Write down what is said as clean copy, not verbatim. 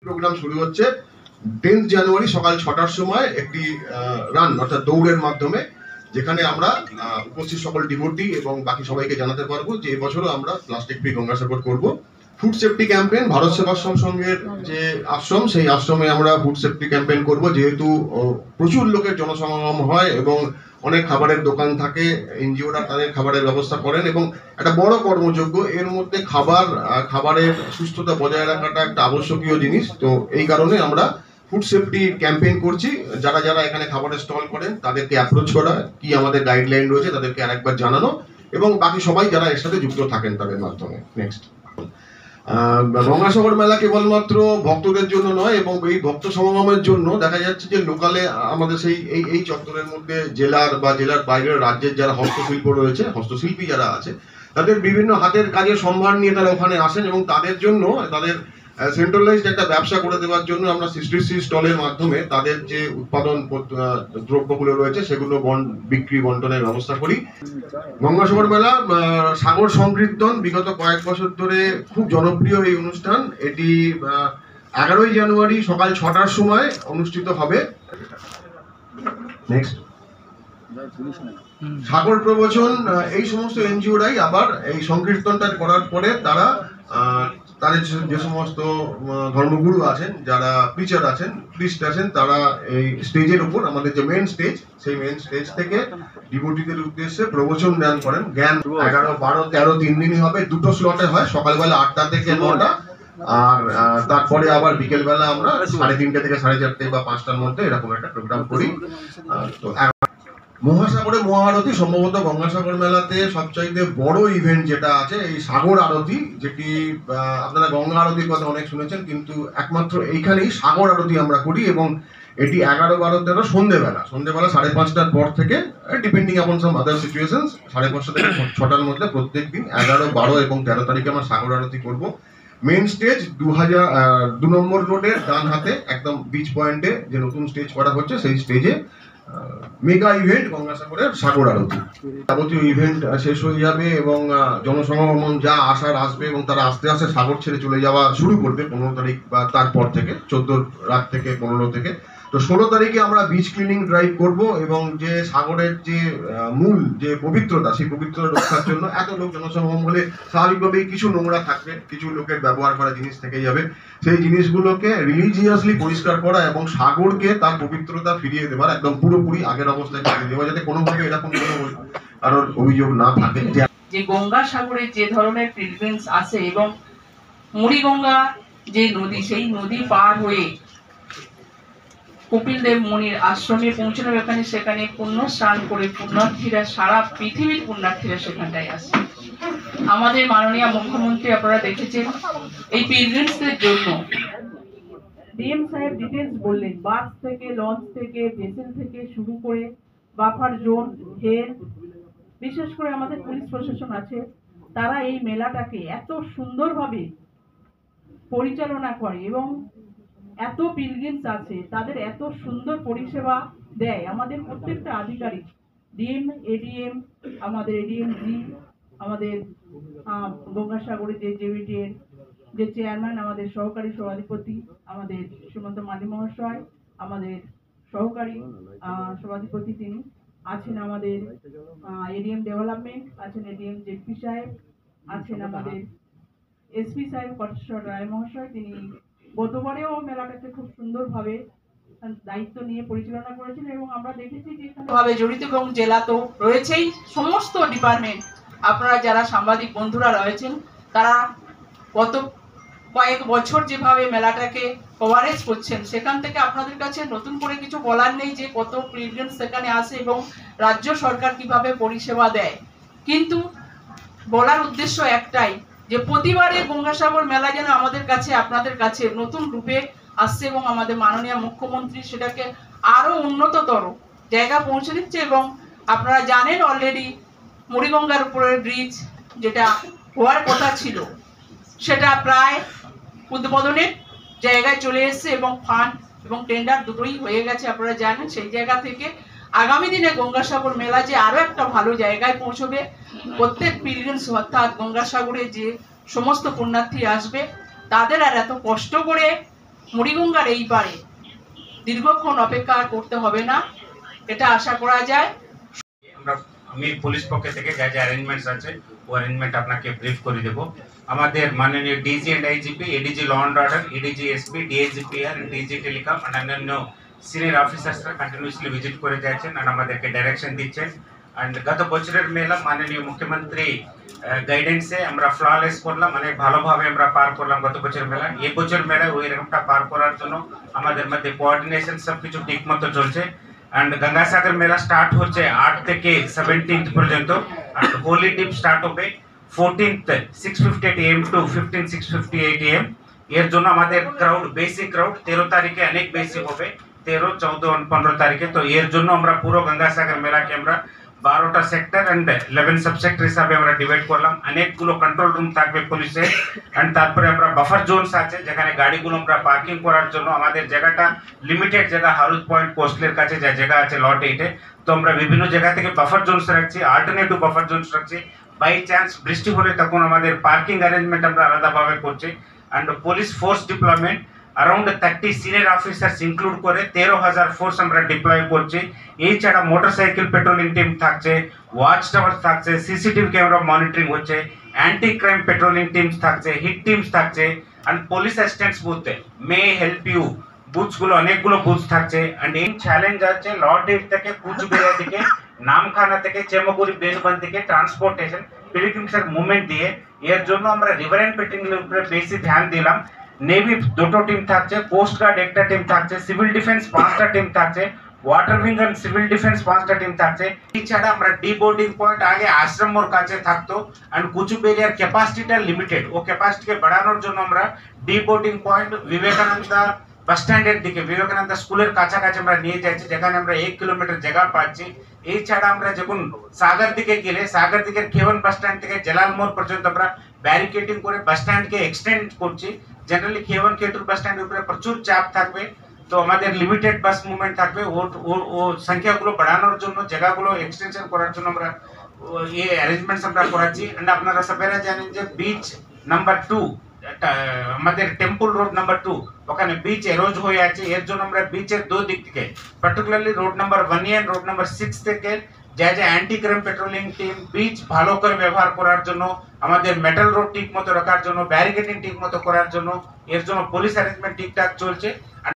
Programme শুরু হচ্ছে 10 জানুয়ারি সকাল 6টার সময় একটি রান অর্থাৎ দৌড়ের মাধ্যমে, যেখানে আমরা উপস্থিত সকল ডিভোটি এবং বাকি সবাইকে জানাতে পারবো যে এবছরও আমরা প্লাস্টিক ফ্রি গঙ্গাসাগর করব। Food safety campaign, Bharat Sevashram সংঘের যে আশ্রম, সেই আশ্রমে আমরা ফুড সেফটি ক্যাম্পেইন করব, যেহেতু প্রচুর লোকের জনসমাগম হয় এবং অনেক খাবারের দোকান থাকে, এনজিওরা তাদের খাবারের ব্যবস্থা করেন এবং একটা বড় কর্মযোগ্য। এর মধ্যে খাবারের সুস্থতা বজায় রাখাটা একটা আবশ্যকীয় জিনিস। তো এই কারণে আমরা ফুড সেফটি ক্যাম্পেইন করছি। যারা যারা এখানে খাবারের স্টল করেন তাদেরকে অ্যাপ্রোচ করা, কি আমাদের গাইডলাইন রয়েছে তাদেরকে আরেকবার জানানো, এবং বাকি সবাই যারা এর সাথে যুক্ত থাকেন তাদের মাধ্যমে। নেক্সট, গঙ্গাসাগর মেলা কেবলমাত্র ভক্তদের জন্য নয়, এবং এই ভক্ত সমাগমের জন্য দেখা যাচ্ছে যে লোকালে আমাদের সেই এই চত্বরের মধ্যে জেলার বা জেলার বাইরের রাজ্যের যারা হস্তশিল্প রয়েছে, হস্তশিল্পী যারা আছে, তাদের বিভিন্ন হাতের কাজের সম্ভার নিয়ে তারা ওখানে আসেন, এবং তাদের জন্য তাদের সেন্ট্রালাইজড একটা ব্যবসা করে দেওয়ার জন্য আমরা সৃষ্টিশ্রী স্টলের মাধ্যমে তাদের যে উৎপাদন দ্রব্যগুলো রয়েছে সেগুলো বিক্রি বন্টনের ব্যবস্থা করি। গঙ্গাসাগর মেলা সাগর সংকীর্তন বিগত কয়েক বছর ধরে খুব জনপ্রিয় এই অনুষ্ঠান। এটি 11ই জানুয়ারি সকাল 6টার সময় অনুষ্ঠিত হবে। নেক্সট, সাগর প্রবচন, এই সমস্ত এনজিওরাই আবার এই সংকীর্তনটা করার পরে তারা তাদের যে সমস্ত ধর্মগুরু আছেন, যারা প্রিচার আছেন, প্রিস্ট আছেন, তারা এই স্টেজের উপর, আমাদের যে মেন স্টেজ, সেই মেন স্টেজ থেকে ডিভোটিদের উদ্দেশ্যে প্রবচন দান করেন। জ্ঞান 11, 12, 13 3 দিনই হবে, দুটো স্লটে হয়, সকালবেলা 8টা থেকে 9টা, আর তারপরে আবার বিকেলবেলা আমরা 3:30 থেকে 4:30 বা 5টার মধ্যে এরকম একটা প্রোগ্রাম করি। তো মহাসাগরে মহাআরতি সম্ভবত গঙ্গাসাগর মেলাতে সবচাইতে বড় ইভেন্ট যেটা আছে, এই সাগর আরতি, যেটি আপনারা গঙ্গা আরতির কথা অনেক শুনেছেন, কিন্তু একমাত্র এইখানেই সাগর আরতি আমরা করি, এবং এটি 11, 12, 13 সন্ধ্যেবেলা 5:30টার পর থেকে, ডিপেন্ডিং আপন সাম আদার সিচুয়েশনস, 5:30 থেকে 6টার মধ্যে প্রত্যেক দিন 11, 12 এবং 13 তারিখে আমরা সাগর আরতি করব। মেন স্টেজ 2 নম্বর রোডের ডান হাতে একদম বিচ পয়েন্টে যে নতুন স্টেজ করা হচ্ছে, সেই স্টেজে মেগা ইভেন্ট গঙ্গাসাগরের সাগর আরতি। যাবতীয় ইভেন্ট শেষ হয়ে যাবে এবং জনসমাগম যা আসার আসবে, এবং তারা আস্তে আস্তে সাগর ছেড়ে চলে যাওয়া শুরু করবে 15 তারিখ বা তারপর থেকে, 14 রাত থেকে 15 থেকে। তো 16 তারিখে আমরা বিচ ক্লিনিং ড্রাইভ করব, এবং যে সাগরের যে মূল যে পবিত্রতা, সেই পবিত্রতা রক্ষার জন্য এত লোক জনসমাগম হলে স্বাভাবিকভাবেই কিছু নোংরা থাকবে, কিছু লোকের ব্যবহার করা জিনিস থেকে যাবে, সেই জিনিসগুলোকে রিলিজিয়াসলি পরিষ্কার করা এবং সাগরকে তার পবিত্রতা ফিরিয়ে দেওয়ার, একদম পুরোপুরি আগের অবস্থায় ফিরিয়ে দেওয়া, যাতে কোনোভাবে এরকম কোনো কারোর অভিযোগ না থাকে। যে গঙ্গাসাগরে যে ধরনের পিলগ্রিমস আসে, এবং মুড়িগঙ্গা যে নদী, সেই নদী পার হয়ে কপিল দেব মুনির আশ্রমে পৌঁছানো, সেখানে পুণ্য স্নান করে পুণ্যার্থীরা, সারা পৃথিবীর পুণ্যার্থীরা সেখানটায় আসে। আমাদের মাননীয় মুখ্যমন্ত্রী, আপনারা দেখেছেন, এই পিলগ্রিমসদের জন্য ডিএম সাহেব ডিটেলস বললেন, বাস থেকে, লঞ্চ থেকে, ভেসেল থেকে শুরু করে বাফার জোন, হেলথ, বিশেষ করে আমাদের পুলিশ প্রশাসন আছে, তারা এই মেলাটাকে এত সুন্দরভাবে পরিচালনা করে, এবং এত পিলগ্রিমস আছে, তাদের এত সুন্দর পরিষেবা দেয়। আমাদের প্রত্যেকটা আধিকারিক, ডিএম, এডিএম, আমাদের এডিএম জি, আমাদের গঙ্গাসাগরের যে জেভিটির যে চেয়ারম্যান, আমাদের সহকারী সভাধিপতি, আমাদের সুমন্ত মালি মহাশয়, আমাদের সহকারী সভাধিপতি তিনি আছেন, আমাদের এডিএম ডেভেলপমেন্ট আছেন, এডিএম জেপি সাহেব আছেন, আমাদের এসপি সাহেব কটেশ্বর রায় মহাশয়, তিনি গতবারেও মেলাটাকে খুব সুন্দরভাবে দায়িত্ব নিয়ে পরিচালনা করেছেন, এবং আমরা দেখেছি যে ভাবে জড়িত, এবং জেলা তো রয়েছেই, সমস্ত ডিপার্টমেন্ট, আপনারা যারা সাংবাদিক বন্ধুরা রয়েছেন, তারা গত কয়েক বছর যেভাবে মেলাটাকে কভারেজ করছেন, সেখান থেকে আপনাদের কাছে নতুন করে কিছু বলার নেই যে কত পিলগ্রিমস সেখানে আসে এবং রাজ্য সরকার কিভাবে পরিষেবা দেয়, কিন্তু বলার উদ্দেশ্য একটাই, যে প্রতিবারে গঙ্গাসাগর মেলা যেন আমাদের কাছে, আপনাদের কাছে নতুন রূপে আসছে, এবং আমাদের মাননীয় মুখ্যমন্ত্রী সেটাকে আরো উন্নততর জায়গা পৌঁছে দিচ্ছে। এবং আপনারা জানেন অলরেডি মুড়িগঙ্গার উপরের ব্রিজ যেটা হওয়ার কথা ছিল, সেটা প্রায় উদ্বোধনের জায়গায় চলে এসেছে, এবং ফান্ড এবং টেন্ডার দুটোই হয়ে গেছে, আপনারা জানেন। সেই জায়গা থেকে আগামী দিনে গঙ্গাসাগর মেলা যে আরো একটা ভালো জায়গায় পৌঁছবে, প্রত্যেক পিলগ্রিমস অর্থাৎ গঙ্গাসাগরে যে সমস্ত পুণ্যার্থী আসবে, তাদের আর এত কষ্ট করে মুড়িগঙ্গার এই পারে দীর্ঘক্ষণ অপেক্ষা আর করতে হবে না, এটা আশা করা যায়। আমি পুলিশ পক্ষ থেকে যা যা অ্যারেঞ্জমেন্টস আছে ও অ্যারেঞ্জমেন্ট আপনাকে ব্রিফ করে দেবো। আমাদের মাননীয় DG and IGP, ADG law and order, ADG SP, DAGPR, DG telecom আর অন্যান্য সিনিয়র অফিসার্সরা কন্টিনিউসলি ভিজিট করে যাচ্ছেন আর আমাদেরকে ডাইরেকশন দিচ্ছেন। অ্যান্ড গত বছরের মেলা মাননীয় মুখ্যমন্ত্রী গাইডেন্সে আমরা ফ্ললেস করলাম, অনেক ভালোভাবে আমরা পার করলাম গত বছর মেলা। এই বছর মেলা ওই রকমটা পার করার জন্য আমাদের মধ্যে কোঅর্ডিনেশন সব কিছু ঠিক মতো চলছে। एंड गंगासागर मेला स्टार्ट होचे 8 থেকে 17 পর্যন্ত আর হোলি ডিপ স্টার্ট হবে 14th 6:58 am টু 15 6:58 am। এর জন্য আমাদের ক্রাউড বেসিক ক্রাউড 13 তারিখে অনেক বেশি হবে, 13 14 और 15 তারিখে। তো এর জন্য আমরা পুরো গঙ্গাসাগর মেলাকে আমরা 12টা সেক্টর এন্ড 11 সাব সেক্টর হিসাবে আমরা ডিভাইড করলাম। অনেকগুলো কন্ট্রোল রুম থাকবে পুলিশের। এন্ড তারপরে আমরা বাফার জোনস আছে যেখানে গাড়িগুলো আমরা পার্কিং করার জন্য আমাদের জায়গাটা লিমিটেড জায়গা, হারুদ পয়েন্ট কোস্টলের কাছে যে জায়গা আছে লট 8-এ, তো আমরা বিভিন্ন জায়গা থেকে বাফার জোনস রাখছি, অল্টারনেটিভ বাফার জোনস রাখছি। বাই চান্স বৃষ্টি হলে তখন আমাদের পার্কিং অ্যারেঞ্জমেন্ট আমরা আলাদাভাবে করছি। And police force deployment around 30 senior officers include করে 13,000 ফোর্স আমরা ডিপ্লয় করছি। এই ছাড়া মোটরসাইকেল পেট্রোলিং টিম থাকছে, ওয়াচ টাওয়ার থাকছে, সিসিটিভি ক্যামেরা মনিটরিং হচ্ছে, অ্যান্টি ক্রাইম পেট্রোলিং টিমস থাকছে, হিট টিমস থাকছে। অ্যান্ড পুলিশ অ্যাসিস্ট্যান্টস বুথে মে হেল্প ইউ বুথসগুলো অনেকগুলো বুথ থাকছে। অ্যান্ড এই চ্যালেঞ্জ আছে লট 8 থেকে কুচবিহার থেকে, নামখানা থেকে, চেমগুড়ি বেলবন থেকে ট্রান্সপোর্টেশন পিলগ্রিমসের মুভমেন্ট দিয়ে। এর জন্য আমরা রিভার এন্ড পেট্রোলিংয়ের উপরে বেশি ধ্যান দিলাম। নেভি দুটো টিম থাকছে, কোস্ট গার্ড একটা টিম থাকছে, সিভিল ডিফেন্স 5টা টিম থাকছে, water wing and civil defence 5টা টিম থাকছে। এছাড়া আমরা ডিবোর্ডিং পয়েন্ট আগে আশ্রম মোড় কাছে থাকতো এন্ড কুচবিহার ক্যাপাসিটিটা লিমিটেড, ও ক্যাপাসিটিকে বাড়ানোর জন্য আমরা ডিবোর্ডিং পয়েন্ট বিবেকানন্দ বাস স্ট্যান্ডের দিকে, বিবেকানন্দ স্কুলের কাছাকাছি আমরা নিয়ে যাচ্ছি, যেখানে আমরা 1 কিলোমিটার জায়গা পাচ্ছি। এই ছাড়া আমরা যখন সাগর দিকে গেলে সাগর দিকে খেবন বাস স্ট্যান্ড থেকে জেলাল মোড় পর্যন্ত আমরা ব্যারিকেডিং করে বাস স্ট্যান্ডকে এক্সটেন্ড করছি। জেনারেলি খেবন কেটুর বাস স্ট্যান্ডের উপরে প্রচুর চাপ থাকবে, তো আমাদের লিমিটেড বাস মুভমেন্ট থাকবে। ও সংখ্যাগুলো বাড়ানোর জন্য, জায়গাগুলো এক্সটেনশন করার জন্য আমরা এই অ্যারেঞ্জমেন্টস আমরা করাচ্ছি। এন্ড আপনারা সবাই জানেন যে বিচ নাম্বার 2 আমাদের টেম্পল রোড নাম্বার 2 ওখানে বিচ এরোজ হয়ে আছে। এর জন্য আমরা বিচের দু দিক থেকে particularly road number 1 and road number 6 থেকে যা যা anti crime patrolling team beach ভালো করে ব্যবহার করার জন্য, আমাদের মেটাল রোড ঠিক মতো রাখার জন্য, ব্যারিকেডিং ঠিক মতো করার জন্য, এর জন্য পুলিশ অ্যারেঞ্জমেন্ট ঠিকঠাক চলছে। আর